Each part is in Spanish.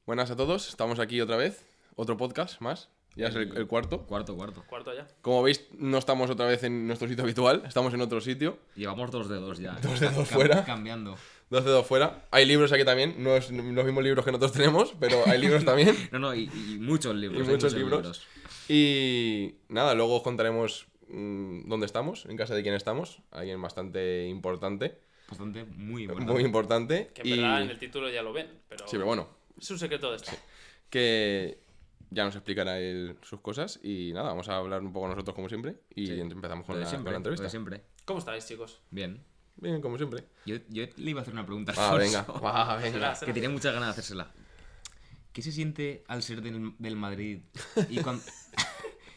Buenas a todos, estamos aquí otra vez, otro podcast más, ya es el cuarto. Cuarto. Cuarto ya. Como veis, no estamos otra vez en nuestro sitio habitual, estamos en otro sitio, Llevamos 2 de 2 ya. 2 de 2 fuera. Cambiando. 2 de 2 fuera. Hay libros aquí también, no es los mismos libros que nosotros tenemos, pero hay libros también. No, y muchos libros. Y hay muchos libros. Y nada, luego os contaremos dónde estamos, en casa de quién estamos, alguien bastante importante. Bastante, muy importante. Muy importante. Que en verdad en el título ya lo ven, pero Sí, pero bueno, es un secreto de esto. que ya nos explicará él sus cosas y nada, vamos a hablar un poco nosotros como siempre y Sí. empezamos Lo con de la siempre, entrevista. lo de siempre. ¿Cómo estáis, chicos? Bien. Bien, como siempre. Yo le iba a hacer una pregunta. Va, venga, Alfonso, va, venga. Será. Que tenía muchas ganas de hacérsela. ¿Qué se siente al ser del Madrid y cuando,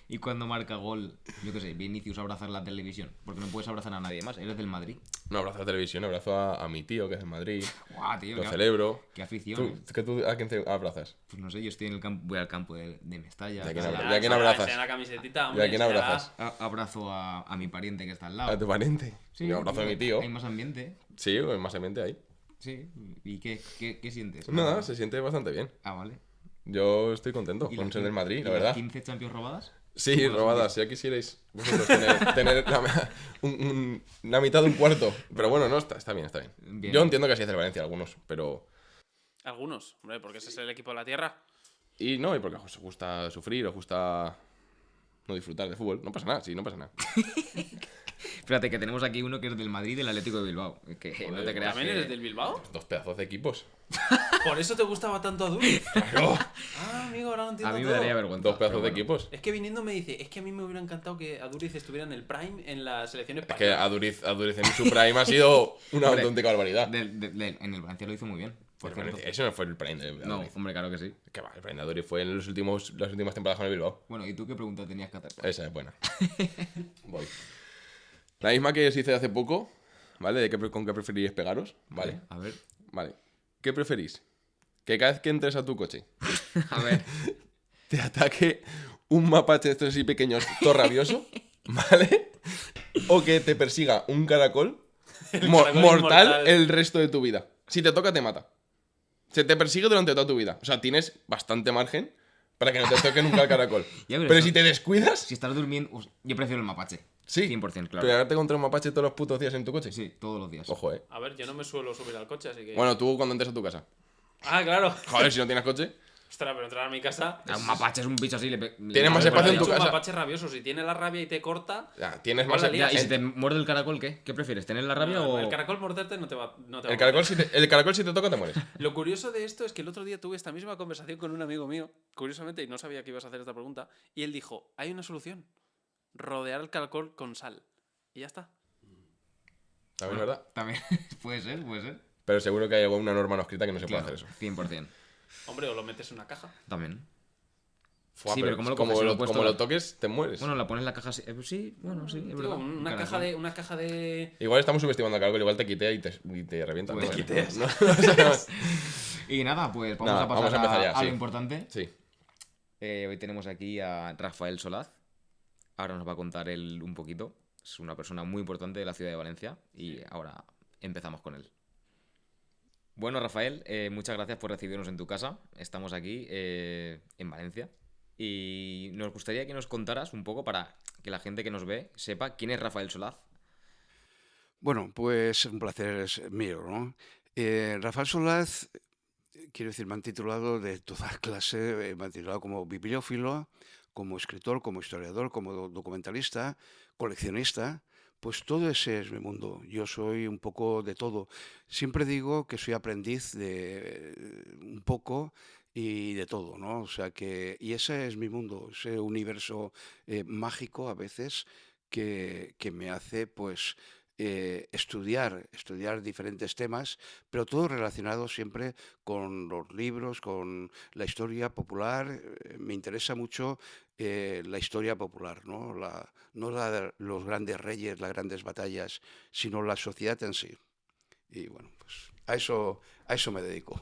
y cuando marca gol, yo qué sé, Vinicius abrazar la televisión? Porque no puedes abrazar a nadie más, eres del Madrid. Un abrazo a la televisión, un abrazo a mi tío que es de Madrid. Guau, tío, Lo celebro. qué afición. ¿Tú a quién te abrazas? Pues no sé, yo estoy en el campo, voy al campo de Mestalla. ¿Y a quién tal. abrazas? ¿Y a quién abrazas? En la camisetita, ¿Y hombre, a quién enséñala. abrazas? Abrazo a mi pariente que está al lado. A tu pariente. Sí, Yo abrazo a mi tío. Hay más ambiente. Sí, hay más ambiente ahí. Sí. ¿Y qué sientes? Nada, se siente bastante bien. Ah, vale. Yo estoy contento ¿Y con las ser del 15 Madrid, y la las verdad. 15 Champions robadas? Sí, ¿Cómo las robadas. Si ya quisierais vosotros tener la mitad de un cuarto. Pero bueno, no, está bien, está bien. Bien. Yo entiendo que así hace el Valencia algunos, pero... Algunos, hombre, porque ese es el equipo de la tierra. Y no, y porque os gusta sufrir, os gusta no disfrutar de fútbol. No pasa nada, sí, no pasa nada. Espérate, que tenemos aquí uno que es del Madrid y del Atlético de Bilbao. Que no te creas ¿También que... eres del Bilbao? Dos pedazos de equipos. ¿Por eso te gustaba tanto a Duriz? Claro. Ah, amigo, ahora lo A entiendo mí me todo. daría vergüenza. Dos pedazos pero de bueno. equipos. Es que viniendo me dice, es que a mí me hubiera encantado que Aduriz estuviera en el Prime en la selección Es española. que Aduriz en su prime ha sido una Hombre, auténtica barbaridad. En el Valencia lo hizo muy bien. Por Pero cierto. eso no fue el prime de No, Aduriz. hombre, claro que sí. Que va, el prime de Aduriz fue en las últimas temporadas con el Bilbao. Bueno, ¿y tú qué pregunta tenías que hacer? Esa es buena. Voy. La misma que os hice hace poco, ¿vale? ¿Con qué preferís pegaros? Vale. A ver. Vale. ¿Qué preferís? Que cada vez que entres a tu coche A ver. te ataque un mapache de estos así pequeños, todo rabioso, ¿vale? O que te persiga un caracol, caracol mortal inmortal. el resto de tu vida. Si te toca, te mata. Se te persigue durante toda tu vida. O sea, tienes bastante margen para que no te toque nunca el caracol. Ya, pero pero si te descuidas, Si estás durmiendo... yo prefiero el mapache. sí. 100%, claro. Pegarte contra un mapache todos los putos días en tu coche. Sí, todos los días. Ojo, A ver, yo no me suelo subir al coche, así que... Bueno, tú cuando entres a tu casa. Ah, claro. Joder, si no tienes coche. Ostras, pero entrar a mi casa... Un mapache es un bicho así. Tienes más le- espacio en tu un casa. mapache rabioso, si tiene la rabia y te corta... Ya, tienes Igual más. la lías. Ya, ¿y si te muerde el caracol qué? ¿Qué prefieres? ¿Tener la rabia o...? El caracol morderte no te va a El caracol, morder. el caracol, si te toca, te mueres. Lo curioso de esto es que el otro día tuve esta misma conversación con un amigo mío, curiosamente, y no sabía que ibas a hacer esta pregunta, y él dijo, hay una solución, rodear el caracol con sal. Y ya está. También es verdad. También. puede ser. Pero seguro que hay alguna norma no escrita que no se puede Claro, hacer eso. 100%. Hombre, o lo metes en una caja. También. Fua, Sí, pero ¿cómo lo coges? como Si lo, lo puedes como lo tocar. toques, te mueres. Bueno, la pones en la caja así. Sí, bueno, sí, es Tío, verdad. una Caracol. caja de... Igual estamos subestimando al caracol, igual te quitea y te revienta. Puede ¿no? ser. quiteas. No, no, Y nada, pues vamos Nada, a pasar vamos a empezar ya, a lo sí. importante. Sí. Hoy tenemos aquí a Rafael Solaz. Ahora nos va a contar él un poquito. Es una persona muy importante de la ciudad de Valencia. Y ahora empezamos con él. Bueno, Rafael, muchas gracias por recibirnos en tu casa. Estamos aquí en Valencia. Y nos gustaría que nos contaras un poco para que la gente que nos ve sepa quién es Rafael Solaz. Bueno, pues un placer es mío, ¿no? Rafael Solaz, quiero decir, me han titulado de toda clase, me han titulado como bibliófilo, como escritor, como historiador, como documentalista, coleccionista, pues todo ese es mi mundo. Yo soy un poco de todo. Siempre digo que soy aprendiz de un poco y de todo, ¿no? O sea que, y ese es mi mundo, ese universo mágico a veces que me hace, pues, estudiar diferentes temas, pero todo relacionado siempre con los libros, con la historia popular. Me interesa mucho la historia popular, ¿no? No la de los grandes reyes, las grandes batallas, sino la sociedad en sí. Y bueno, pues a eso me dedico.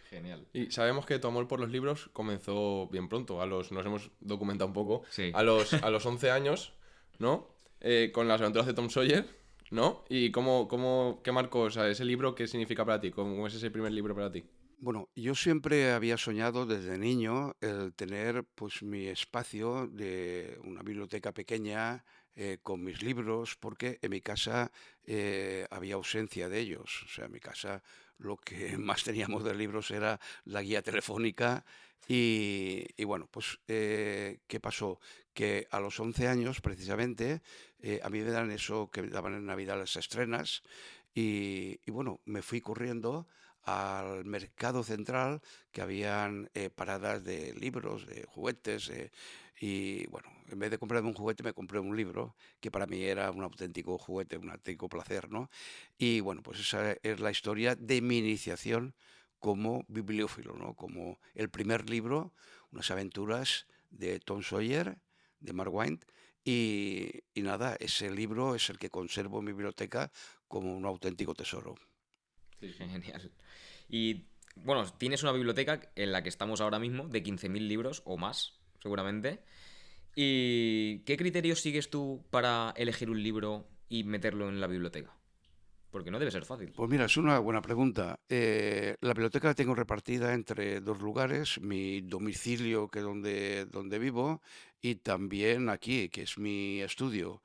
Genial. Y sabemos que tu amor por los libros comenzó bien pronto. Nos hemos documentado un poco. Sí. A los 11 años, ¿no? Con las aventuras de Tom Sawyer, ¿no? ¿Y qué marcó, o sea, ese libro, qué significa para ti? ¿Cómo es ese primer libro para ti? Bueno, yo siempre había soñado desde niño el tener pues mi espacio de una biblioteca pequeña con mis libros, porque en mi casa había ausencia de ellos. O sea, en mi casa lo que más teníamos de libros era la guía telefónica y bueno, pues ¿qué pasó? Que a los 11 años precisamente a mí me dan eso que me daban en Navidad las estrenas y bueno, me fui corriendo al mercado central, que habían paradas de libros, de juguetes, y bueno, en vez de comprarme un juguete me compré un libro, que para mí era un auténtico juguete, un auténtico placer, ¿no? Y bueno, pues esa es la historia de mi iniciación como bibliófilo, ¿no? Como el primer libro, unas aventuras de Tom Sawyer, de Mark Twain, y nada, ese libro es el que conservo en mi biblioteca como un auténtico tesoro. Sí, sí. Genial. Y bueno, tienes una biblioteca en la que estamos ahora mismo de 15.000 libros o más, seguramente. ¿Y qué criterios sigues tú para elegir un libro y meterlo en la biblioteca? Porque no debe ser fácil. Pues mira, es una buena pregunta. La biblioteca la tengo repartida entre dos lugares, mi domicilio, que es donde vivo, y también aquí, que es mi estudio.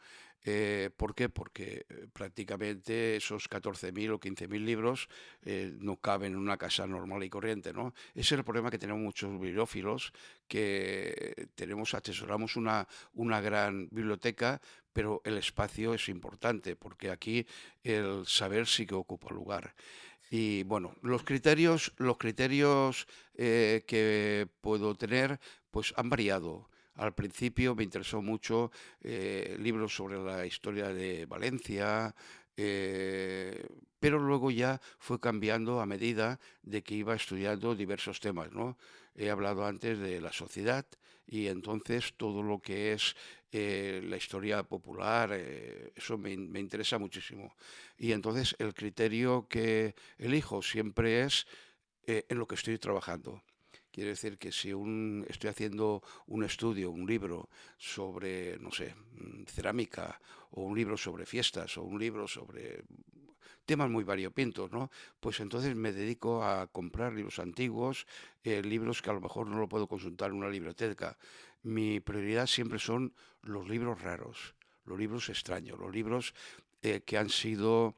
¿Por qué? Porque prácticamente esos 14.000 o 15.000 libros no caben en una casa normal y corriente, ¿no? Ese es el problema que tenemos muchos bibliófilos, que atesoramos una gran biblioteca, pero el espacio es importante, porque aquí el saber sí que ocupa lugar. Y bueno, los criterios que puedo tener, pues han variado. Al principio me interesó mucho libros sobre la historia de Valencia, eh, pero luego ya fue cambiando a medida de que iba estudiando diversos temas, ¿no? He hablado antes de la sociedad y entonces todo lo que es la historia popular, eso me interesa muchísimo. Y entonces el criterio que elijo siempre es en lo que estoy trabajando. Quiere decir que si estoy haciendo un estudio, un libro sobre, no sé, cerámica, o un libro sobre fiestas, o un libro sobre temas muy variopintos, ¿no? Pues entonces me dedico a comprar libros antiguos, libros que a lo mejor no lo puedo consultar en una biblioteca. Mi prioridad siempre son los libros raros, los libros extraños, los libros que han sido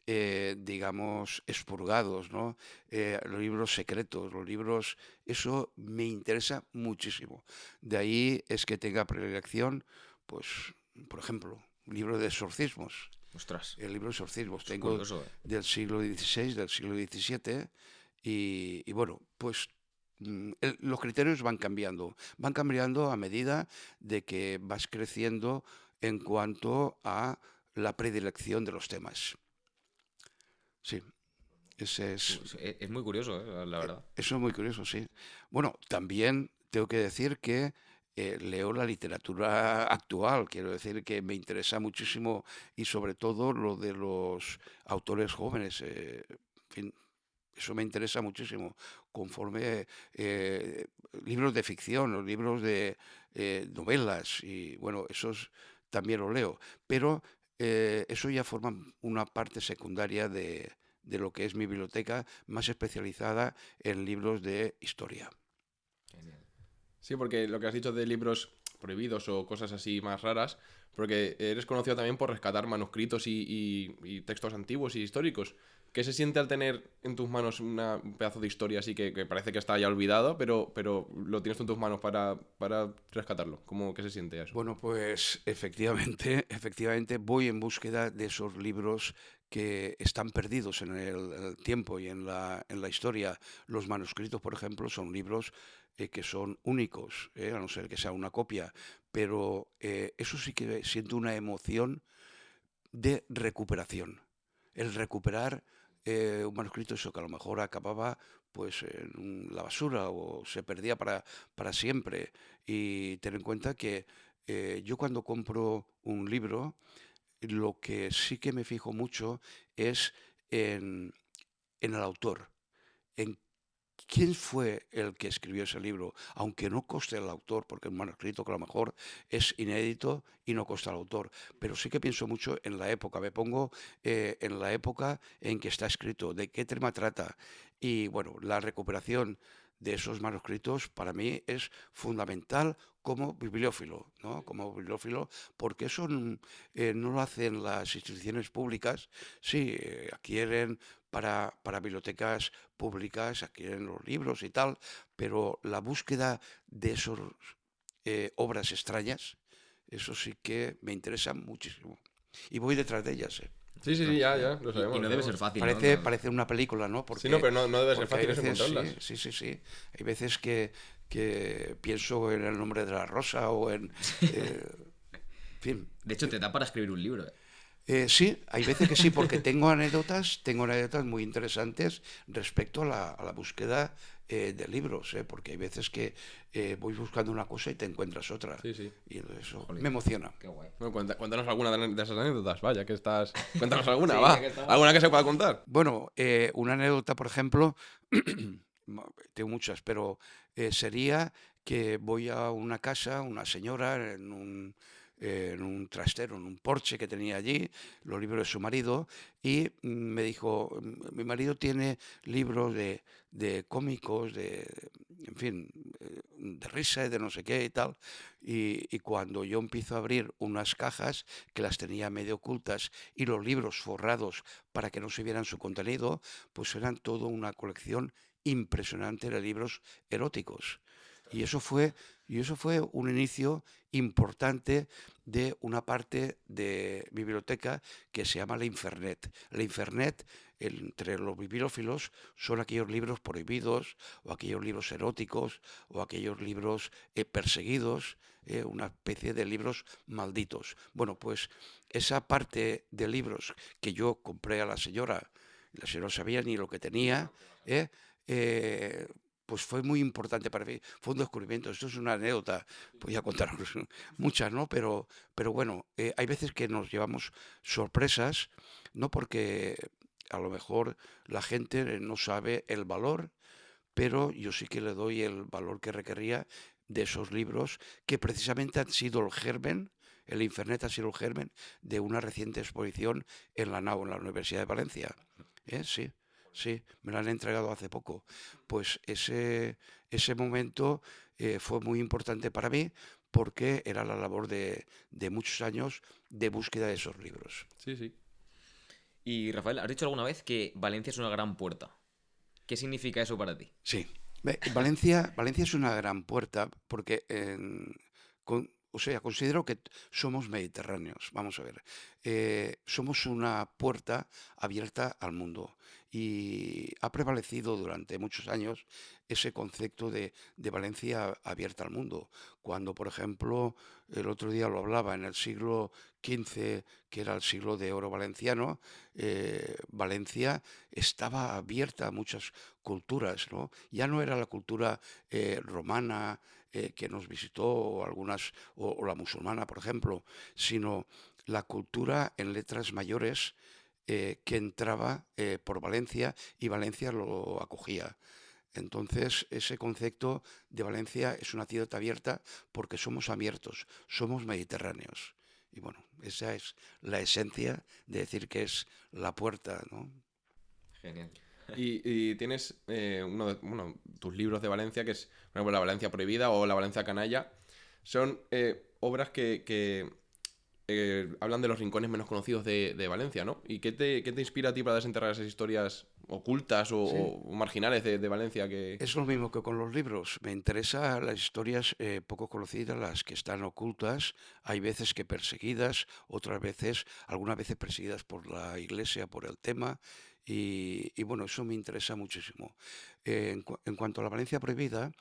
digamos, expurgados, ¿no? Los libros secretos, los libros, eso me interesa muchísimo. De ahí es que tenga predilección, pues, por ejemplo, libros de exorcismos. Ostras, El libro de exorcismos es tengo curioso, ¿eh? del siglo XVI, del siglo XVII, y bueno, pues los criterios van cambiando a medida de que vas creciendo en cuanto a la predilección de los temas. Sí, ese es, Es muy curioso, la verdad. eso es muy curioso, sí. Bueno, también tengo que decir que leo la literatura actual, quiero decir que me interesa muchísimo y sobre todo lo de los autores jóvenes. En fin, eso me interesa muchísimo. Conforme libros de ficción, los libros de novelas y bueno, esos también los leo. Pero eso ya forma una parte secundaria de lo que es mi biblioteca, más especializada en libros de historia. Genial. Sí, porque lo que has dicho de libros prohibidos o cosas así más raras, porque eres conocido también por rescatar manuscritos y textos antiguos y históricos. ¿Qué se siente al tener en tus manos un pedazo de historia así que parece que está ya olvidado, pero lo tienes tú en tus manos para rescatarlo? ¿Cómo qué se siente eso? Bueno, pues efectivamente, efectivamente voy en búsqueda de esos libros que están perdidos en el tiempo y en la historia. Los manuscritos, por ejemplo, son libros que son únicos, a no ser que sea una copia, pero eso sí que siento una emoción de recuperación. El recuperar un manuscrito, eso que a lo mejor acababa pues en la basura o se perdía para siempre. Y ten en cuenta que yo cuando compro un libro, lo que sí que me fijo mucho es en, en el autor, en ¿quién fue el que escribió ese libro? Aunque no coste el autor, porque es un manuscrito que a lo mejor es inédito y no costa al autor. Pero sí que pienso mucho en la época. Me pongo en la época en que está escrito, de qué tema trata. Y bueno, la recuperación de esos manuscritos para mí es fundamental como bibliófilo, ¿no? Como bibliófilo, porque eso no lo hacen las instituciones públicas, sí, adquieren para bibliotecas públicas, adquieren los libros y tal, pero la búsqueda de esas obras extrañas, eso sí que me interesa muchísimo. Y voy detrás de ellas, ¿eh? Sí, sí, sí, ya, lo sabemos. Y no lo debe sabemos. ser fácil, Parece, ¿no? parece una película, ¿no? Sí, no, pero no debe ser porque hay fácil eso veces, encontrarlas. sí. Hay veces que pienso en El nombre de la rosa o en... en fin. De hecho, te da para escribir un libro. Sí, hay veces que sí, porque tengo anécdotas muy interesantes respecto a la búsqueda de libros, porque hay veces que voy buscando una cosa y te encuentras otra. Sí, sí. Y eso Jolín. me emociona. Qué guay. Bueno, cuéntanos alguna de esas anécdotas, vaya, que estás... Cuéntanos alguna, Sí, va. ya que estamos. ¿Alguna que se pueda contar? Bueno, una anécdota, por ejemplo, tengo muchas, pero sería que voy a una casa, una señora, en un trastero, en un porche que tenía allí, los libros de su marido, y me dijo, mi marido tiene libros de cómicos, en fin, de risa y de no sé qué y tal, y cuando yo empiezo a abrir unas cajas que las tenía medio ocultas y los libros forrados para que no se vieran su contenido, pues eran toda una colección impresionante de libros eróticos. Y eso fue un inicio importante de una parte de biblioteca que se llama la Infernet. La Infernet, entre los bibliófilos, son aquellos libros prohibidos o aquellos libros eróticos o aquellos libros perseguidos, una especie de libros malditos. Bueno, pues esa parte de libros que yo compré a la señora no sabía ni lo que tenía, ¿eh? Pues fue muy importante para mí. Fue un descubrimiento. Esto es una anécdota. Voy a contaros muchas, ¿no? Pero bueno, hay veces que nos llevamos sorpresas, no porque a lo mejor la gente no sabe el valor, pero yo sí que le doy el valor que requería de esos libros que precisamente han sido el germen, el Infernet ha sido el germen de una reciente exposición en la NAU, en la Universidad de Valencia. Sí, sí, me lo han entregado hace poco. Pues ese momento fue muy importante para mí porque era la labor de muchos años de búsqueda de esos libros. Sí, sí. Y Rafael, has dicho alguna vez que Valencia es una gran puerta. ¿Qué significa eso para ti? Sí, Valencia es una gran puerta porque, o sea, considero que somos mediterráneos. Vamos a ver, somos una puerta abierta al mundo y ha prevalecido durante muchos años ese concepto de Valencia abierta al mundo. Cuando, por ejemplo, el otro día lo hablaba, en el siglo XV, que era el siglo de oro valenciano, Valencia estaba abierta a muchas culturas, ¿no? Ya no era la cultura romana que nos visitó, o algunas, o la musulmana, por ejemplo, sino la cultura en letras mayores que entraba por Valencia y Valencia lo acogía. Entonces, ese concepto de Valencia es una ciudad abierta porque somos abiertos, somos mediterráneos. Y bueno, esa es la esencia de decir que es la puerta, ¿no? Genial. Y tienes bueno, tus libros de Valencia, que es, por ejemplo, La Valencia Prohibida o La Valencia Canalla. Son obras que hablan de los rincones menos conocidos de Valencia, ¿no? ¿Y qué te inspira a ti para desenterrar esas historias ocultas o, Sí. o marginales de Valencia que... Es lo mismo que con los libros. Me interesan las historias poco conocidas, las que están ocultas. Hay veces que perseguidas, otras veces, algunas veces perseguidas por la Iglesia por el tema. Y bueno, eso me interesa muchísimo. En cuanto a la Valencia Prohibida,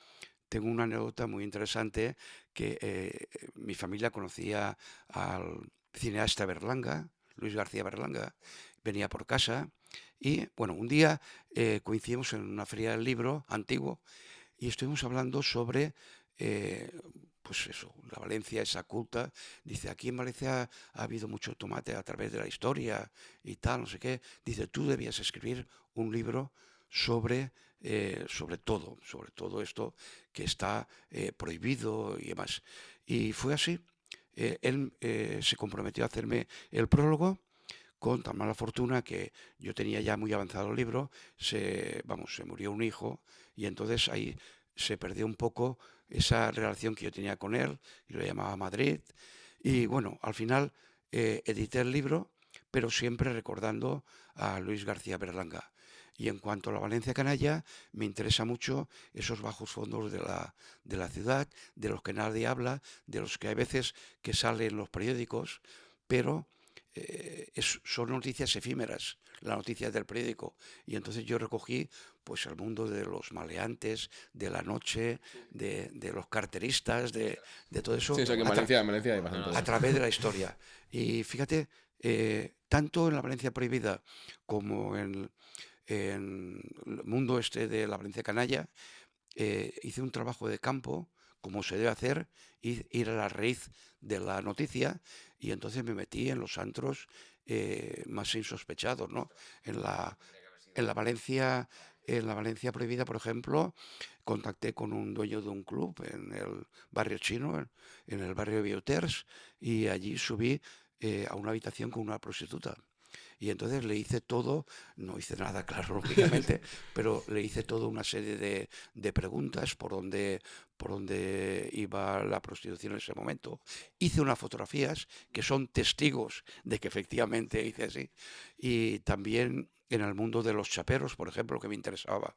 tengo una anécdota muy interesante que mi familia conocía al cineasta Berlanga, Luis García Berlanga, venía por casa y bueno, un día coincidimos en una feria del libro antiguo y estuvimos hablando sobre, pues eso, la Valencia esa culta. Dice, aquí en Valencia ha habido mucho tomate a través de la historia y tal, no sé qué. Dice, tú debías escribir un libro sobre todo esto que está prohibido y demás. Y fue así. Él se comprometió a hacerme el prólogo con tan mala fortuna que yo tenía ya muy avanzado el libro, se murió un hijo y entonces ahí se perdió un poco esa relación que yo tenía con él y lo llamaba Madrid. Y bueno, al final edité el libro, pero siempre recordando a Luis García Berlanga. Y en cuanto a la Valencia canalla, me interesa mucho esos bajos fondos de la ciudad, de los que nadie habla, de los que hay veces que salen en los periódicos, pero son noticias efímeras, las noticias del periódico. Y entonces yo recogí pues el mundo de los maleantes, de la noche, de los carteristas, de todo eso, Sí, eso que en Valencia hay bastante. a través de la historia. Y fíjate, tanto en la Valencia prohibida como en el mundo este de la Valencia canalla, hice un trabajo de campo, como se debe hacer, ir a la raíz de la noticia, y entonces me metí en los antros más insospechados, ¿no? En la Valencia, en la Valencia prohibida, por ejemplo, contacté con un dueño de un club en el barrio chino, en el barrio de Bioters, y allí subí a una habitación con una prostituta. Y entonces le hice todo, no hice nada, claro, lógicamente, pero le hice toda una serie de preguntas por dónde iba la prostitución en ese momento. Hice unas fotografías que son testigos de que efectivamente hice así. Y también en el mundo de los chaperos, por ejemplo, que me interesaba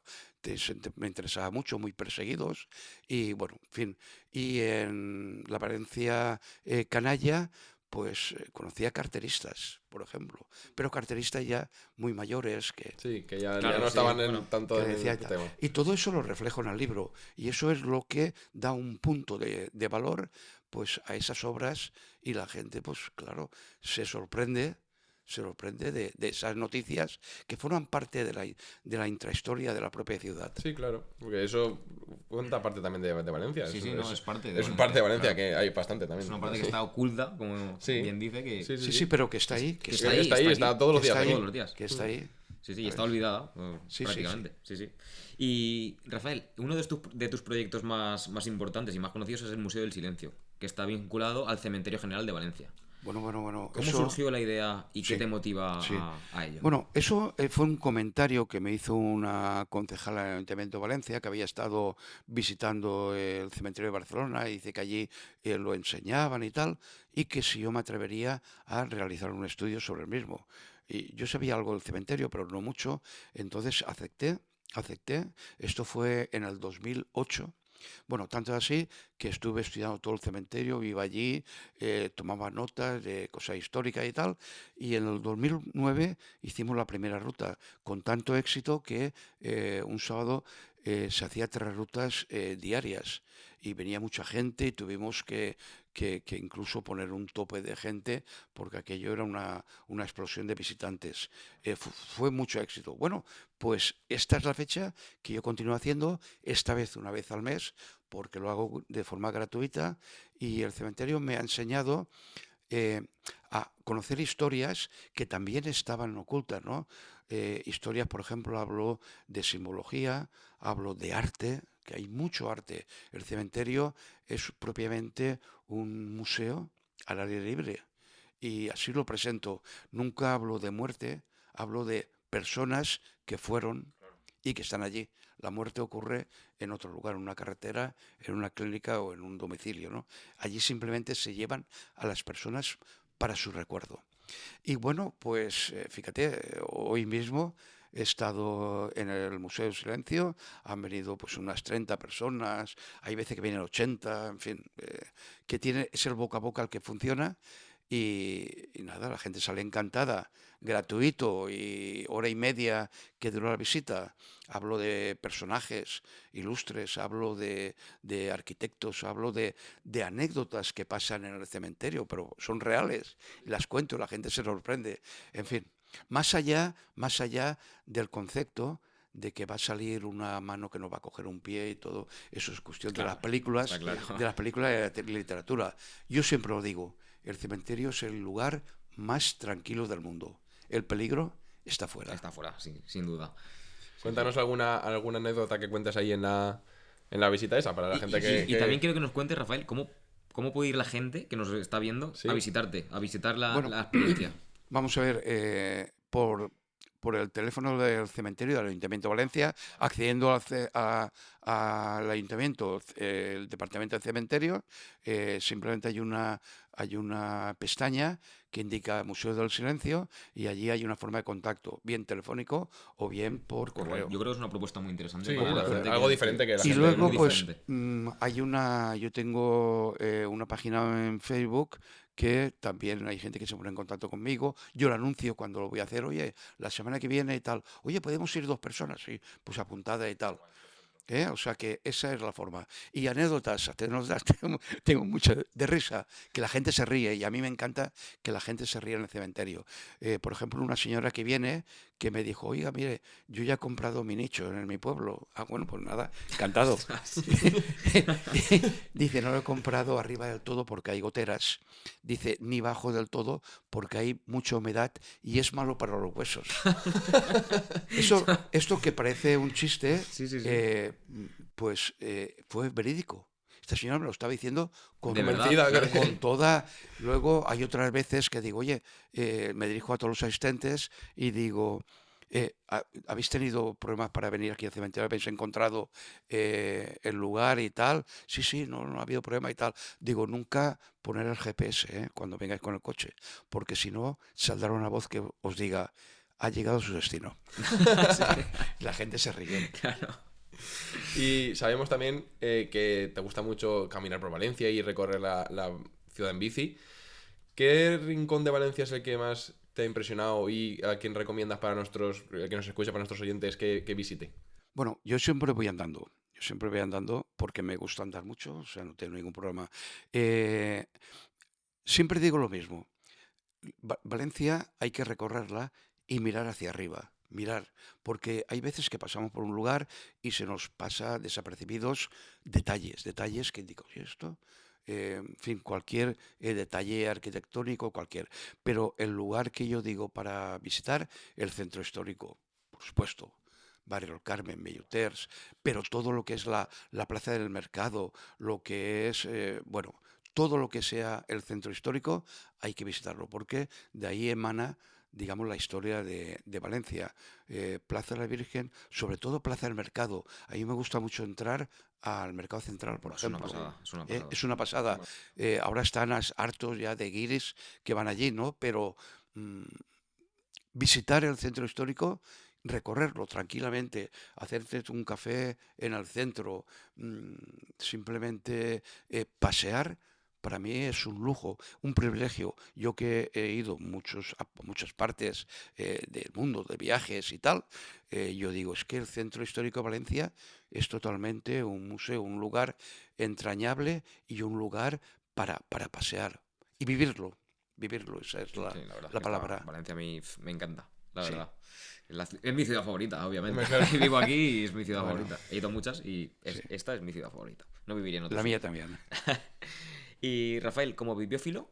mucho, muy perseguidos. Y bueno, en fin. Y en la Valencia canalla, pues conocía carteristas, por ejemplo, pero carteristas ya muy mayores que, Sí, que ya Claro, no sí, estaban bueno, tanto que en decía el y tal. tema. Y todo eso lo reflejo en el libro, y eso es lo que da un punto de valor pues a esas obras, y la gente, pues claro, se sorprende de esas noticias que forman parte de la intrahistoria de la propia ciudad. Sí, claro, porque eso cuenta parte también de Valencia. Sí, sí, no, es parte de es Valencia, parte de Valencia, claro. que hay bastante también. Es una parte que Sí. está oculta, como Sí. bien dice, que Sí, Sí, sí, pero que está ahí, que que está ahí, está ahí, está todos los que días está aquí. ahí, todos los días. que está ahí. Sí, sí, y está olvidada Sí, sí, prácticamente. Sí, sí. Y Rafael, uno de tus proyectos más importantes y más conocidos es el Museo del Silencio, que está vinculado al Cementerio General de Valencia. Bueno, ¿Cómo eso, surgió la idea y qué sí, te motiva sí. a ello? Bueno, eso fue un comentario que me hizo una concejala del Ayuntamiento de Valencia, que había estado visitando el cementerio de Barcelona, y dice que allí lo enseñaban y tal, y que si yo me atrevería a realizar un estudio sobre el mismo. Y yo sabía algo del cementerio, pero no mucho, entonces acepté. Esto fue en el 2008. Bueno, tanto es así que estuve estudiando todo el cementerio, iba allí, tomaba notas de cosas históricas y tal, y en el 2009 hicimos la primera ruta, con tanto éxito que un sábado se hacía 3 rutas diarias, y venía mucha gente, y tuvimos que incluso poner un tope de gente, porque aquello era una explosión de visitantes. Fue mucho éxito. Bueno, pues esta es la fecha que yo continúo haciendo, esta vez una vez al mes, porque lo hago de forma gratuita, y el cementerio me ha enseñado a conocer historias que también estaban ocultas, ¿no? Historias, por ejemplo, hablo de simbología, hablo de arte, que hay mucho arte. El cementerio es propiamente un museo al aire libre, y así lo presento. Nunca hablo de muerte, hablo de personas que fueron y que están allí. La muerte ocurre en otro lugar, en una carretera, en una clínica o en un domicilio, ¿no? Allí simplemente se llevan a las personas para su recuerdo. Y bueno, pues fíjate, hoy mismo he estado en el Museo del Silencio, han venido pues unas 30 personas, hay veces que vienen 80, en fin, es el boca a boca el que funciona, y nada, la gente sale encantada, gratuito, y hora y media que duró la visita. Hablo de personajes ilustres, hablo de arquitectos, hablo de anécdotas que pasan en el cementerio, pero son reales, y las cuento, la gente se sorprende. En fin, más allá del concepto de que va a salir una mano que nos va a coger un pie y todo, eso es cuestión de las películas, está claro. de las películas de la literatura. Yo siempre lo digo, el cementerio es el lugar más tranquilo del mundo. El peligro está fuera. Está fuera, sí, sin duda. Cuéntanos alguna anécdota que cuentes ahí en la visita esa, para la gente Y también quiero que nos cuentes, Rafael, cómo puede ir la gente que nos está viendo Sí. a visitarte, a visitar la Bueno, experiencia. vamos a ver, por el teléfono del cementerio del Ayuntamiento de Valencia, accediendo al Ayuntamiento, el Departamento de Cementerio, simplemente hay una pestaña que indica Museo del Silencio y allí hay una forma de contacto, bien telefónico o bien por Qué guay. correo. Yo creo que es una propuesta muy interesante Sí, para la gente algo diferente que la Y gente luego, muy pues, diferente. yo tengo una página en Facebook que también hay gente que se pone en contacto conmigo. Yo lo anuncio cuando lo voy a hacer, oye, la semana que viene y tal. Oye, podemos ir 2 personas, sí, pues apuntada y tal. O sea que esa es la forma. Y anécdotas tengo mucha de risa, que la gente se ríe y a mí me encanta que la gente se ríe en el cementerio. Por ejemplo, una señora que viene que me dijo, oiga, mire, yo ya he comprado mi nicho en mi pueblo. Ah, bueno, pues nada, encantado. Dice, no lo he comprado arriba del todo porque hay goteras. Dice, ni bajo del todo porque hay mucha humedad y es malo para los huesos. Esto que parece un chiste, Sí, sí, sí. fue verídico. Esta señora me lo estaba diciendo De verdad, convencida, claro. con toda... Luego hay otras veces que digo, oye, me dirijo a todos los asistentes y digo, ¿habéis tenido problemas para venir aquí al cementerio? ¿Habéis encontrado el lugar y tal? Sí, sí, no ha habido problema y tal. Digo, nunca poner el GPS cuando vengáis con el coche, porque si no, saldrá una voz que os diga, ha llegado a su destino. La gente se ríe. Claro. Y sabemos también que te gusta mucho caminar por Valencia y recorrer la ciudad en bici. ¿Qué rincón de Valencia es el que más te ha impresionado y a quién recomiendas para que nos escuche, para nuestros oyentes, que visite? Bueno, yo siempre voy andando. Yo siempre voy andando porque me gusta andar mucho, o sea, no tengo ningún problema. Eh, Siempre digo lo mismo. Valencia hay que recorrerla y mirar hacia arriba, mirar, porque hay veces que pasamos por un lugar y se nos pasa desapercibidos detalles que indican, ¿y esto? En fin, cualquier detalle arquitectónico, cualquier. Pero el lugar que yo digo para visitar, el centro histórico, por supuesto. Barrio del Carmen, Belluters, pero todo lo que es la Plaza del Mercado, lo que es, bueno, todo lo que sea el centro histórico, hay que visitarlo, porque de ahí emana, digamos, la historia de Valencia. Plaza de la Virgen, sobre todo Plaza del Mercado. A mí me gusta mucho entrar al Mercado Central, por Es una ejemplo. pasada, es una pasada. Es una pasada. Ahora están hartos ya de guiris que van allí, ¿no? Pero mm, visitar el centro histórico, recorrerlo tranquilamente, hacerte un café en el centro, simplemente pasear, para mí es un lujo, un privilegio. Yo que he ido a muchas partes del mundo, de viajes y tal, yo digo, es que el Centro Histórico de Valencia es totalmente un museo, un lugar entrañable y un lugar para pasear y vivirlo. Vivirlo, esa es Sí, la verdad es la que palabra. Valencia a mí me encanta, la Sí. verdad. Es mi ciudad favorita, obviamente. Hombre, claro. Vivo aquí y es mi ciudad Bueno, favorita. He ido a muchas y sí. esta es mi ciudad favorita. No viviría en otro La mía sitio. también. Y Rafael, como bibliófilo,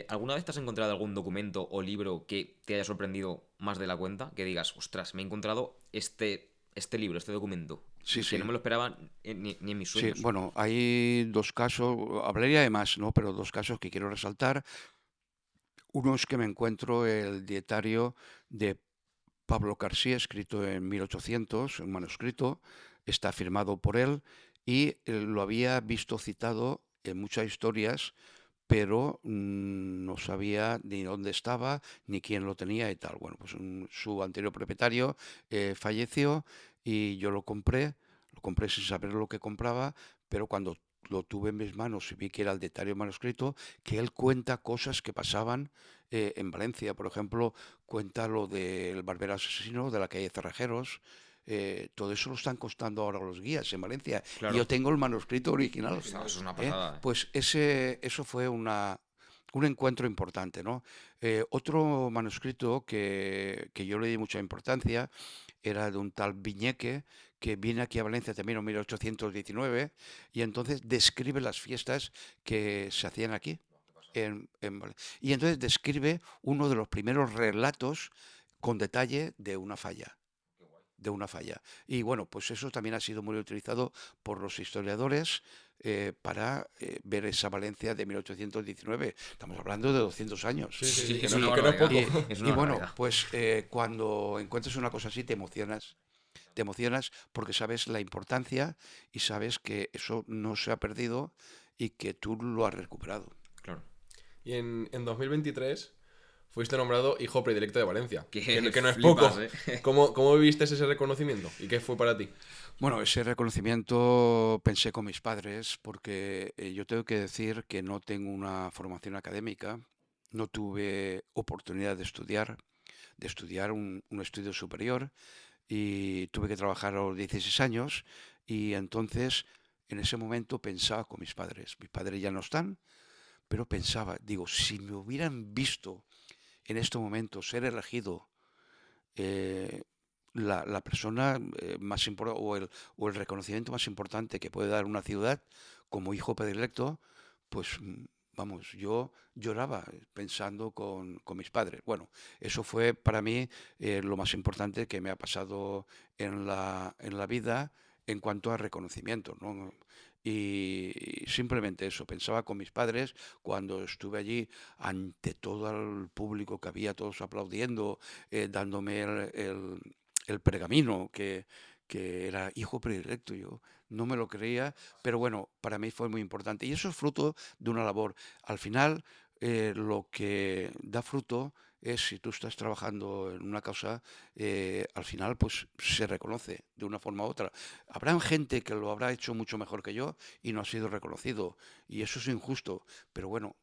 ¿alguna vez te has encontrado algún documento o libro que te haya sorprendido más de la cuenta? Que digas, ostras, me he encontrado este libro, este documento, Sí, que no sí. me lo esperaba ni en mis Sí, sueños. bueno, hay 2 casos, hablaría de más, ¿no? Pero 2 casos que quiero resaltar. Uno es que me encuentro el dietario de Pablo García, escrito en 1800, un manuscrito, está firmado por él y lo había visto citado en muchas historias, pero no sabía ni dónde estaba, ni quién lo tenía y tal. Bueno, pues su anterior propietario falleció y yo lo compré sin saber lo que compraba, pero cuando lo tuve en mis manos y vi que era el dietario manuscrito, que él cuenta cosas que pasaban en Valencia. Por ejemplo, cuenta lo del barbero asesino de la calle Cerrajeros. Todo eso lo están costando ahora los guías en Valencia. Y yo Claro. tengo el manuscrito original. Eso es una pasada. Pues eso fue un encuentro importante, ¿no? Otro manuscrito que yo le di mucha importancia era de un tal Viñeque, que viene aquí a Valencia también en 1819, y entonces describe las fiestas que se hacían aquí. Y entonces describe uno de los primeros relatos con detalle de una falla de una falla. Y bueno, pues eso también ha sido muy utilizado por los historiadores para ver esa Valencia de 1819. Estamos hablando de 200 años. Sí, sí, sí, que es no, una que no es barbaridad. poco. Es Y una bueno, barbaridad. pues cuando encuentras una cosa así te emocionas porque sabes la importancia y sabes que eso no se ha perdido y que tú lo has recuperado. Claro. Y en 2023 fuiste nombrado hijo predilecto de Valencia. Que Que no es flipas, poco. ¿eh? ¿Cómo viviste ese reconocimiento? ¿Y qué fue para ti? Bueno, ese reconocimiento pensé con mis padres porque yo tengo que decir que no tengo una formación académica, no tuve oportunidad de estudiar un estudio superior y tuve que trabajar a los 16 años y entonces en ese momento pensaba con mis padres ya no están, pero pensaba, digo, si me hubieran visto en este momento ser elegido eh, la persona más importante o el reconocimiento más importante que puede dar una ciudad como hijo predilecto, pues vamos, yo lloraba pensando con mis padres. Bueno, eso fue para mí lo más importante que me ha pasado en la vida en cuanto a reconocimiento, ¿no? Y simplemente eso, pensaba con mis padres cuando estuve allí ante todo el público que había, todos aplaudiendo, dándome el pergamino que era hijo predilecto. Yo no me lo creía, pero bueno, para mí fue muy importante. Y eso es fruto de una labor. Al final, lo que da fruto es si tú estás trabajando en una causa, al final pues se reconoce de una forma u otra. Habrá gente que lo habrá hecho mucho mejor que yo y no ha sido reconocido. Y eso es injusto, pero bueno,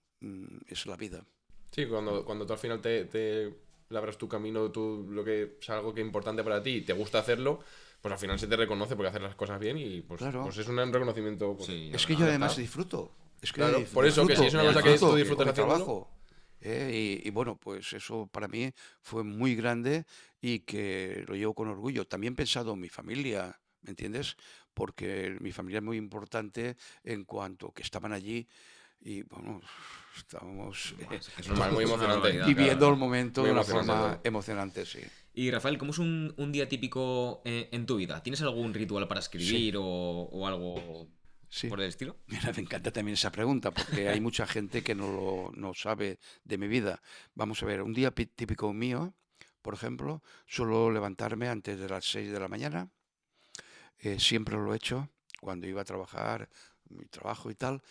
es la vida. Sí, cuando tú al final te labras tu camino, tú, lo que es algo que es importante para ti y te gusta hacerlo, pues al final se te reconoce porque haces las cosas bien y Claro. pues es un reconocimiento. Pues, Sí, la Es que verdad. yo ya además está. disfruto. Es que Claro, por eso que si disfruto, es una Y cosa además, que tú disfruto disfrutas con mi haciéndolo, trabajo. Y bueno, pues eso para mí fue muy grande y que lo llevo con orgullo. También he pensado en mi familia, ¿me entiendes? Porque mi familia es muy importante en cuanto que estaban allí y bueno, estábamos Buah, es normal, muy es una emocionante. barbaridad, la viviendo el verdad. momento Muy de una emocionante forma todo. emocionante, sí. Y Rafael, ¿cómo es un día típico en tu vida? ¿Tienes algún ritual para Sí, escribir o algo sí. por el estilo? Mira, me encanta también esa pregunta porque hay mucha gente que no sabe de mi vida. Vamos a ver, un día típico mío, por ejemplo, suelo levantarme antes de las 6 de la mañana. Siempre lo he hecho cuando iba a trabajar, mi trabajo y tal,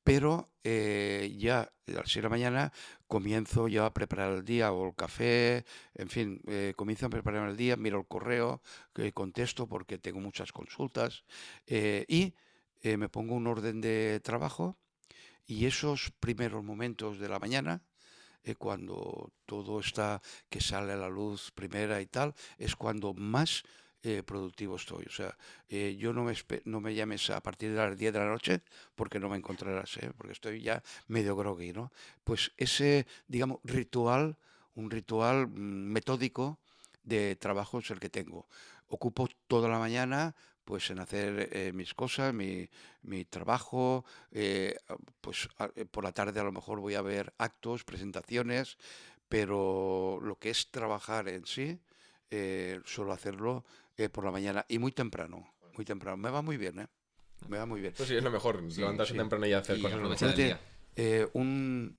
pero ya a las 6 de la mañana comienzo ya a preparar el día o el café, en fin, comienzo a preparar el día, miro el correo, que contesto porque tengo muchas consultas y me pongo un orden de trabajo y esos primeros momentos de la mañana, cuando todo está que sale a la luz primera y tal, es cuando más productivo estoy. O sea, yo no me llames a partir de las 10 de la noche porque no me encontrarás, porque estoy ya medio groggy, ¿no? Pues ese, digamos, un ritual metódico de trabajo es el que tengo. Ocupo toda la mañana pues en hacer mis cosas, mi trabajo, pues por la tarde a lo mejor voy a ver actos, presentaciones, pero lo que es trabajar en sí, suelo hacerlo por la mañana y muy temprano, muy temprano. Me va muy bien, ¿eh? Me va muy bien. Pues sí, es lo mejor, Sí, levantarse Sí. temprano y hacer y cosas es lo aprovechar mejor. el Fíjate, día. eh, un,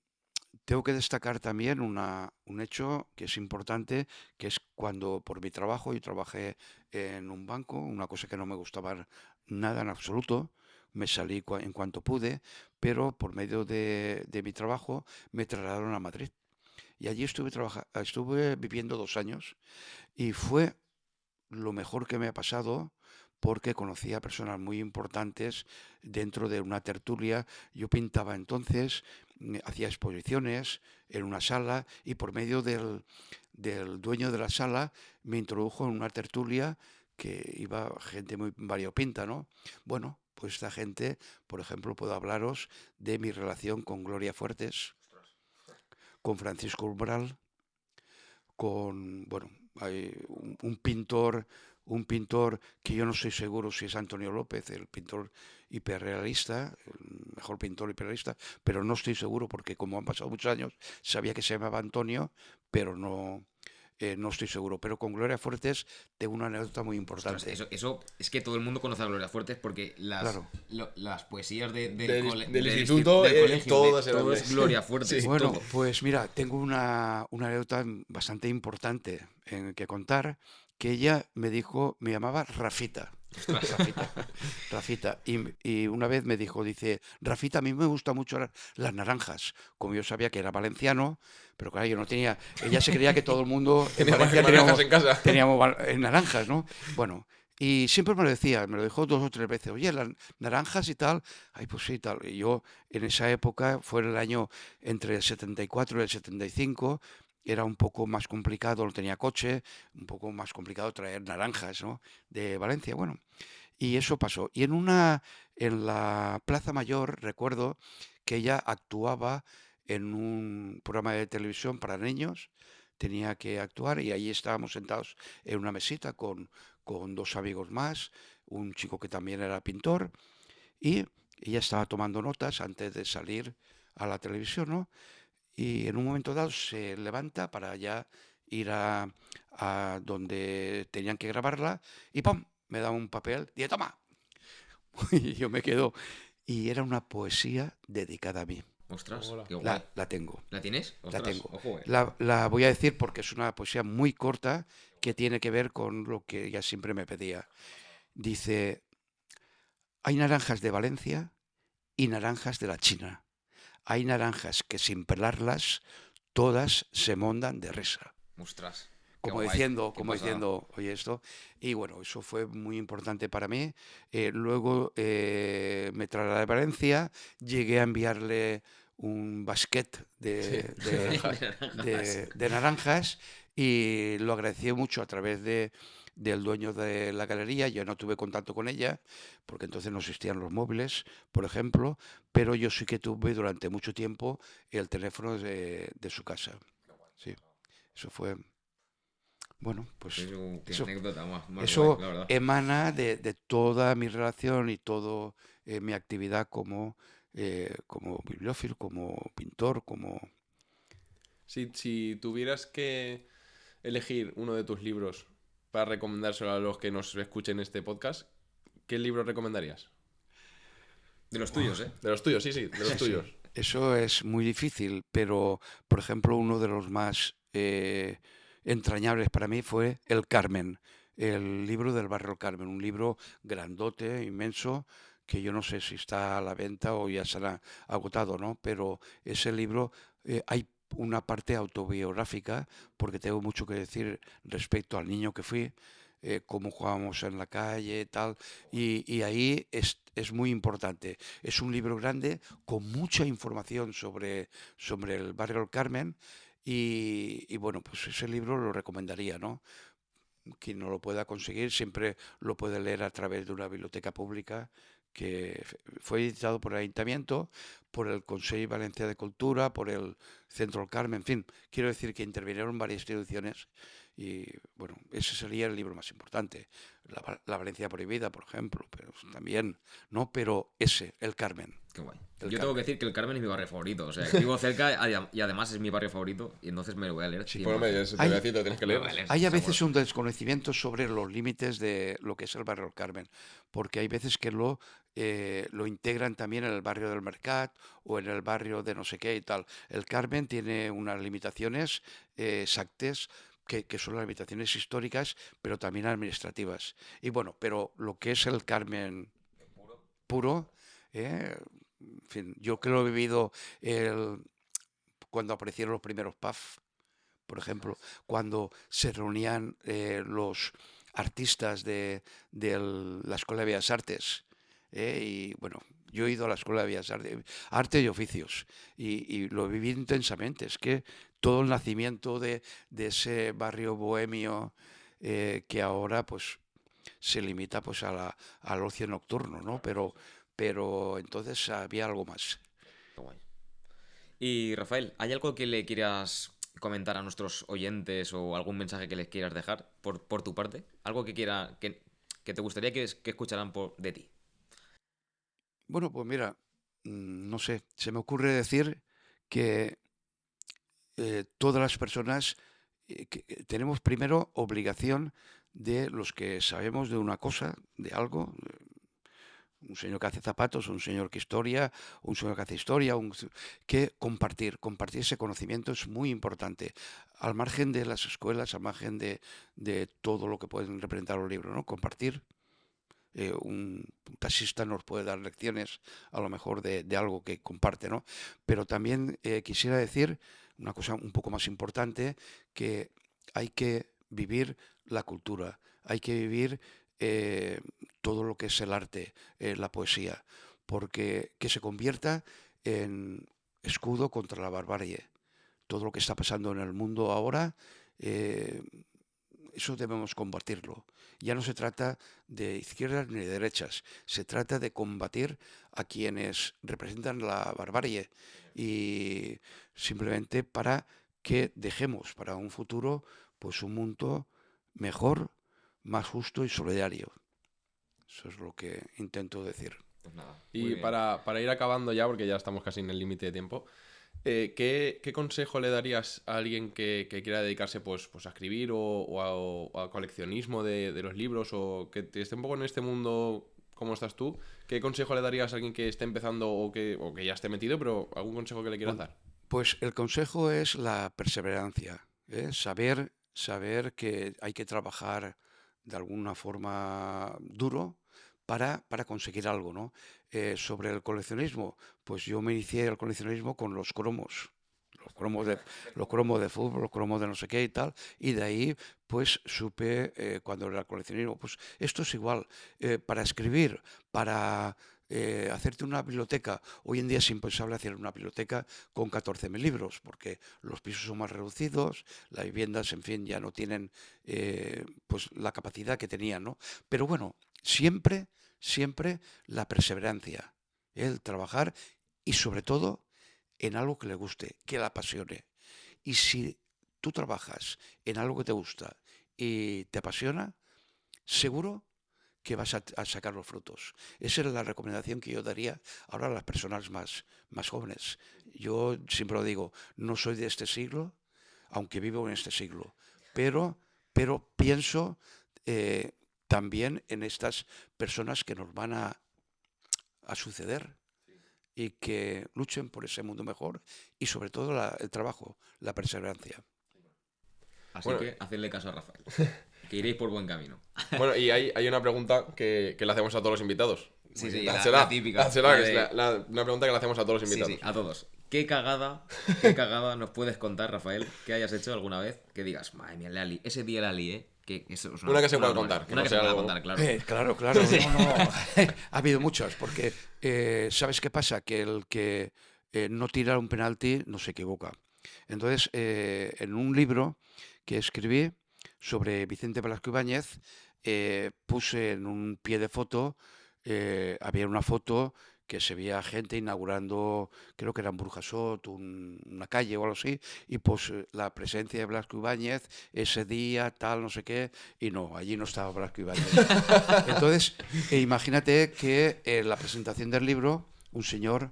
tengo que destacar también un hecho que es importante, que es cuando por mi trabajo, yo trabajé en un banco, una cosa que no me gustaba nada en absoluto, me salí en cuanto pude, pero por medio de mi trabajo me trasladaron a Madrid. Y allí estuve viviendo 2 años y fue lo mejor que me ha pasado porque conocí a personas muy importantes dentro de una tertulia. Yo pintaba entonces, hacía exposiciones en una sala y por medio del dueño de la sala me introdujo en una tertulia que iba gente muy variopinta, ¿no? Bueno, pues esta gente, por ejemplo, puedo hablaros de mi relación con Gloria Fuertes, con Francisco Umbral, con, bueno, hay un pintor que yo no estoy seguro si es Antonio López, el pintor hiperrealista, el mejor pintor hiperrealista, pero no estoy seguro porque como han pasado muchos años, sabía que se llamaba Antonio, pero no, no estoy seguro. Pero con Gloria Fuertes tengo una anécdota muy Ostras, importante. eso es que todo el mundo conoce a Gloria Fuertes porque Claro. las poesías del Del instituto, colegio, todas eran todo de- es Gloria Fuertes, Sí. Bueno, todo. pues mira, tengo una anécdota bastante importante en que contar, que ella me dijo, me llamaba Rafita. Rafita, Rafita. Y una vez me dijo, dice, Rafita, a mí me gustan mucho las naranjas. Como yo sabía que era valenciano, pero claro, yo no tenía, ella se creía que todo el mundo en Tenía Valencia naranjas en casa. teníamos naranjas, ¿no? Bueno, y siempre me lo decía, me lo dijo 2 o 3 veces, oye, las naranjas y tal, ay, pues sí, tal. Y yo en esa época, fue el año entre el 74 y el 75, era un poco más complicado, no tenía coche, un poco más complicado traer naranjas, ¿no? De Valencia, bueno. Y eso pasó. Y en la Plaza Mayor, recuerdo que ella actuaba en un programa de televisión para niños, tenía que actuar y ahí estábamos sentados en una mesita con 2 amigos más, un chico que también era pintor, y ella estaba tomando notas antes de salir a la televisión, ¿no? Y en un momento dado se levanta para ya ir a donde tenían que grabarla y ¡pum! Me da un papel y toma. Y yo me quedo. Y era una poesía dedicada a mí. Ostras, Hola. qué guay. La tengo, ¿La tienes? la Ostras, tengo. ojo, La voy a decir porque es una poesía muy corta que tiene que ver con lo que ella siempre me pedía. Dice, hay naranjas de Valencia y naranjas de la China. Hay naranjas que sin pelarlas todas se mondan de risa. Ostras, qué Como guay, diciendo, qué pasada. oye esto. Y bueno, eso fue muy importante para mí. Luego me trasladé a Valencia, llegué a enviarle un basquet Sí, naranjas. de naranjas y lo agradecí mucho a través del dueño de la galería. Yo no tuve contacto con ella porque entonces no existían los móviles, por ejemplo, pero yo sí que tuve durante mucho tiempo el teléfono de su casa. Sí, eso fue, bueno, pues Qué eso, anécdota más guay, eso la verdad. emana de toda mi relación y toda mi actividad como bibliófilo, como pintor, como... Si tuvieras que elegir uno de tus libros para recomendárselo a los que nos escuchen este podcast, ¿qué libro recomendarías? De los tuyos, ¿eh? De los tuyos, sí, de los Sí, tuyos. sí, eso es muy difícil, pero por ejemplo uno de los más entrañables para mí fue El Carmen, el libro del barrio Carmen, un libro grandote, inmenso, que yo no sé si está a la venta o ya se ha agotado, ¿no? Pero ese libro hay una parte autobiográfica, porque tengo mucho que decir respecto al niño que fui, cómo jugábamos en la calle, tal, y ahí es muy importante. Es un libro grande con mucha información sobre el barrio del Carmen y bueno, pues ese libro lo recomendaría, ¿no? Quien no lo pueda conseguir siempre lo puede leer a través de una biblioteca pública que fue editado por el Ayuntamiento, por el Consejo Valencià de Cultura, por el Centro del Carmen, en fin, quiero decir que intervinieron varias instituciones y bueno, ese sería el libro más importante. La Valencia Prohibida, por ejemplo, pero también, ¿no? Pero ese, el Carmen, Qué guay. el Yo tengo que Carmen. decir que el Carmen es mi barrio favorito. O sea, vivo cerca y además es mi barrio favorito. Y entonces me lo voy a leer Sí. 100%. Bueno, te voy a Hay, decir, lo tienes que Me lo leer. voy a leer, Hay a seguro. veces un desconocimiento sobre los límites de lo que es el barrio del Carmen, porque hay veces que lo integran también en el barrio del Mercat o en el barrio de no sé qué y tal. El Carmen tiene unas limitaciones exactas que son las limitaciones históricas, pero también administrativas. Y bueno, pero lo que es el Carmen puro, en fin, yo que lo he vivido el- cuando aparecieron los primeros PAF, por ejemplo, cuando se reunían los artistas de la Escuela de Bellas Artes. Y bueno, yo he ido a la Escuela de Bellas Artes, Arte y Oficios, y lo viví intensamente. Es que todo el nacimiento de ese barrio bohemio que ahora pues se limita pues al ocio nocturno, ¿no? Pero entonces había algo más. Qué guay. Y Rafael, ¿hay algo que le quieras comentar a nuestros oyentes o algún mensaje que les quieras dejar por tu parte? ¿Algo que te gustaría que escucharan de ti? Bueno, pues mira, no sé, se me ocurre decir que todas las personas tenemos primero obligación de los que sabemos de una cosa, de algo, un señor que hace zapatos, un señor que historia, un señor que hace historia, que compartir ese conocimiento es muy importante, al margen de las escuelas, al margen de todo lo que pueden representar los libros, ¿no? Compartir. Un taxista nos puede dar lecciones a lo mejor de algo que comparte, ¿no? Pero también quisiera decir una cosa un poco más importante, que hay que vivir la cultura, hay que vivir todo lo que es el arte, la poesía, porque que se convierta en escudo contra la barbarie. Todo lo que está pasando en el mundo ahora, eso debemos combatirlo. Ya no se trata de izquierdas ni de derechas, se trata de combatir a quienes representan la barbarie y simplemente para que dejemos para un futuro pues un mundo mejor, más justo y solidario. Eso es lo que intento decir. Pues nada. Y para ir acabando ya, porque ya estamos casi en el límite de tiempo, ¿qué consejo le darías a alguien que quiera dedicarse pues a escribir o a coleccionismo de los libros, o que esté un poco en este mundo como estás tú? ¿Qué consejo le darías a alguien que esté empezando o que ya esté metido, pero algún consejo que le quieras dar? Pues el consejo es la perseverancia, saber que hay que trabajar de alguna forma duro para conseguir algo, ¿no? Sobre el coleccionismo, pues yo me inicié el coleccionismo con los cromos. Los cromos de fútbol, los cromos de no sé qué y tal, y de ahí pues supe cuando era coleccionismo, pues esto es igual, para escribir, para hacerte una biblioteca. Hoy en día es impensable hacer una biblioteca con 14.000 libros, porque los pisos son más reducidos, las viviendas, en fin, ya no tienen pues la capacidad que tenían, ¿no? Pero bueno, siempre la perseverancia, el trabajar y sobre todo en algo que le guste, que le apasione. Y si tú trabajas en algo que te gusta y te apasiona, seguro que vas a sacar los frutos. Esa es la recomendación que yo daría ahora a las personas más jóvenes. Yo siempre lo digo, no soy de este siglo, aunque vivo en este siglo, pero pienso también en estas personas que nos van a suceder y que luchen por ese mundo mejor y sobre todo el trabajo, la perseverancia. Así que hacedle caso a Rafael, que iréis por buen camino. Bueno, y hay una pregunta que le hacemos a todos los invitados. Sí, Hazla, la típica. hazla, que es una pregunta que le hacemos a todos los Sí, invitados. sí, a todos. ¿Qué cagada nos puedes contar, Rafael, que hayas hecho alguna vez que digas, madre mía, la lié, ese día la lié? Que eso es Una que se pueda contar, que Una no que se sea pueda algo- contar, claro. Claro. No. Ha habido muchas, porque ¿sabes qué pasa? Que el que no tira un penalti no se equivoca. Entonces, en un libro que escribí sobre Vicente Velasco Ibáñez, puse en un pie de foto, había una foto que se veía gente inaugurando, creo que era en Burjasot, una calle o algo así, y pues la presencia de Blasco Ibáñez ese día, tal, no sé qué, y no, allí no estaba Blasco Ibáñez. Entonces, imagínate que en la presentación del libro, un señor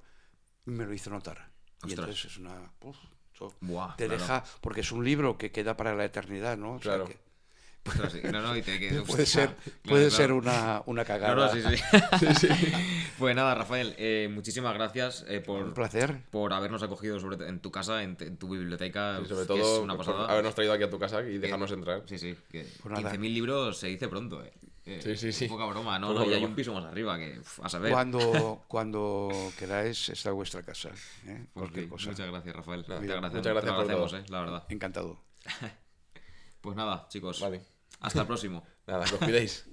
me lo hizo notar. Y Ostras. entonces es una... eso Buah, te claro. deja, porque es un libro que queda para la eternidad, ¿no? O sea Claro. que Ostras, sí. No, y que puede ser, claro. ser una cagada. Sí. Pues nada, Rafael, muchísimas gracias Un placer. por habernos acogido en tu casa, en tu biblioteca, Y sobre que es todo una por pasada. habernos traído aquí a tu casa y dejarnos entrar. Sí, que Pues nada. 15.000 libros se dice pronto, Sí. Poca broma, ¿no? Poca Y hay broma. un piso más arriba que, a saber. Cuando queráis, está en vuestra casa. Pues Cualquier sí, cosa. muchas gracias, Rafael. Nada, Te agradecemos, muchas gracias te lo por todo. agradecemos, la verdad. Encantado. Pues nada, chicos. Vale. Hasta el próximo. Nada, que os cuidéis.